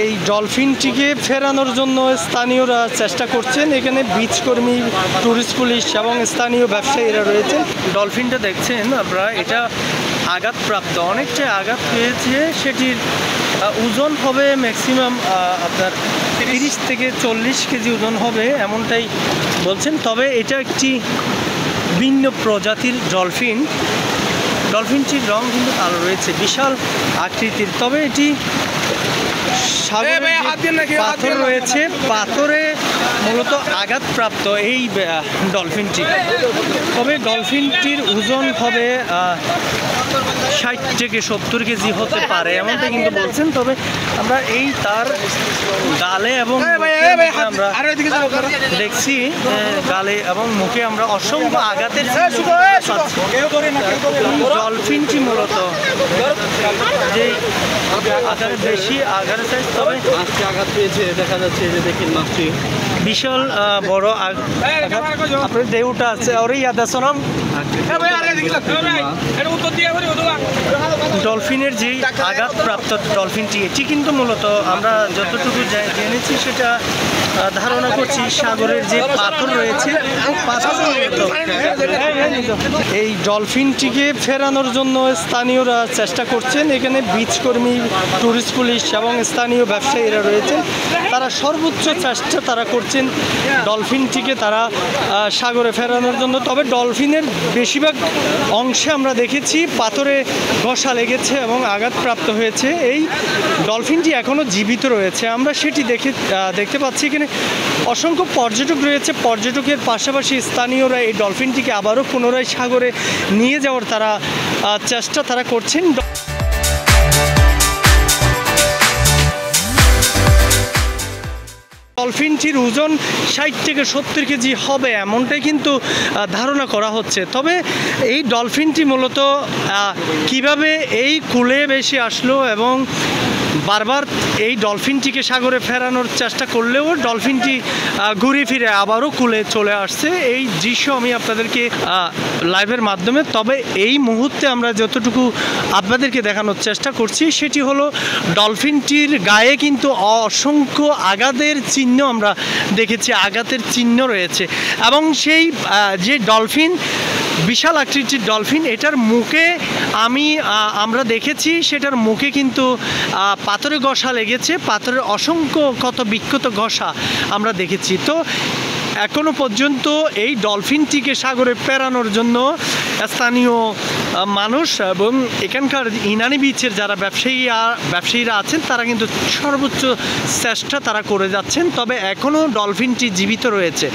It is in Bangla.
এই ডলফিনটিকে ফেরানোর জন্য স্থানীয়রা চেষ্টা করছেন। এখানে বিচ কর্মী, ট্যুরিস্ট পুলিশ এবং স্থানীয় ব্যবসায়ীরা রয়েছে। ডলফিনটা দেখছেন আপনারা, এটা আঘাতপ্রাপ্ত, অনেকটাই আঘাত পেয়েছে। সেটির ওজন হবে ম্যাক্সিমাম আপনার 30 থেকে 40 কেজি ওজন হবে, এমনটাই বলছেন। তবে এটা একটি ভিন্ন প্রজাতির ডলফিন। ডলফিনটির রং কিন্তু কালো রয়েছে, বিশাল আকৃতির। তবে এটি পাথর রয়েছে, পাথরে মূলত আঘাতপ্রাপ্ত এই ডলফিনটি। তবে ডলফিনটির ওজন হবে 60 থেকে 70 কেজি হতে পারে, এমনটা কিন্তু বলছেন। তবে আমরা এই তার গালে এবং আমরা দেখছি, গালে এবং মুখে আমরা অসংখ্য আঘাতের ডলফিনটি মূলত যে আকারে বেশি আঘাতের সাইজ, তবে আঘাত পেয়েছে দেখা যাচ্ছে। যে দেখেন মাছটি বিশাল বড় আপনার দেউটা আছে। আর ইয়াদা সোনাম ডলফিনের যে আঘাতপ্রাপ্ত ডলফিনটি, এটি কিন্তু মূলত আমরা যতটুকু জেনেছি সেটা ধারণা করছি সাগরের যে পাথর রয়েছে, এই ডলফিনটিকে ফেরানোর জন্য স্থানীয়রা চেষ্টা করছেন। এখানে বিচ কর্মী, ট্যুরিস্ট পুলিশ এবং স্থানীয় ব্যবসায়ীরা রয়েছেন। তারা সর্বোচ্চ চেষ্টা তারা করছেন ডলফিনটিকে তারা সাগরে ফেরানোর জন্য। তবে ডলফিনের বেশিরভাগ অংশে আমরা দেখেছি পাথরে ঘষা লেগেছে এবং আঘাতপ্রাপ্ত হয়েছে। এই ডলফিনটি এখনও জীবিত রয়েছে, আমরা সেটি দেখতে পাচ্ছি। এখানে অসংখ্য পর্যটক রয়েছে। পর্যটকের পাশাপাশি স্থানীয়রা এই ডলফিনটিকে আবারও পুনরায় সাগরে নিয়ে যাওয়ার তারা চেষ্টা তারা করছেন। ডলফিনটির ওজন 60 থেকে 70 কেজি হবে, এমনটাই কিন্তু ধারণা করা হচ্ছে। তবে এই ডলফিনটি মূলত কিভাবে এই কূলে বেশি আসলো এবং বারবার এই ডলফিনটিকে সাগরে ফেরানোর চেষ্টা করলেও ডলফিনটি ঘুরে ফিরে আবারও কূলে চলে আসছে, এই দৃশ্য আমি আপনাদেরকে লাইভের মাধ্যমে, তবে এই মুহূর্তে আমরা যতটুকু আপনাদেরকে দেখানোর চেষ্টা করছি সেটি হলো ডলফিনটির গায়ে কিন্তু অসংখ্য আঘাতের চিহ্ন আমরা দেখেছি, আঘাতের চিহ্ন রয়েছে। এবং সেই যে ডলফিন, বিশাল আকৃতির ডলফিন, এটার মুখে আমরা দেখেছি সেটার মুখে কিন্তু পাথরে ঘষা লেগেছে, পাথরের অসংখ্য ক্ষত বিক্ষত ঘষা আমরা দেখেছি। তো এখনো পর্যন্ত এই ডলফিনটিকে সাগরে ফেরানোর জন্য স্থানীয় মানুষ এবং এখানকার ইনানি বিচের যারা ব্যবসায়ীরা আছেন তারা কিন্তু সর্বোচ্চ চেষ্টা তারা করে যাচ্ছেন। তবে এখনও ডলফিনটি জীবিত রয়েছে।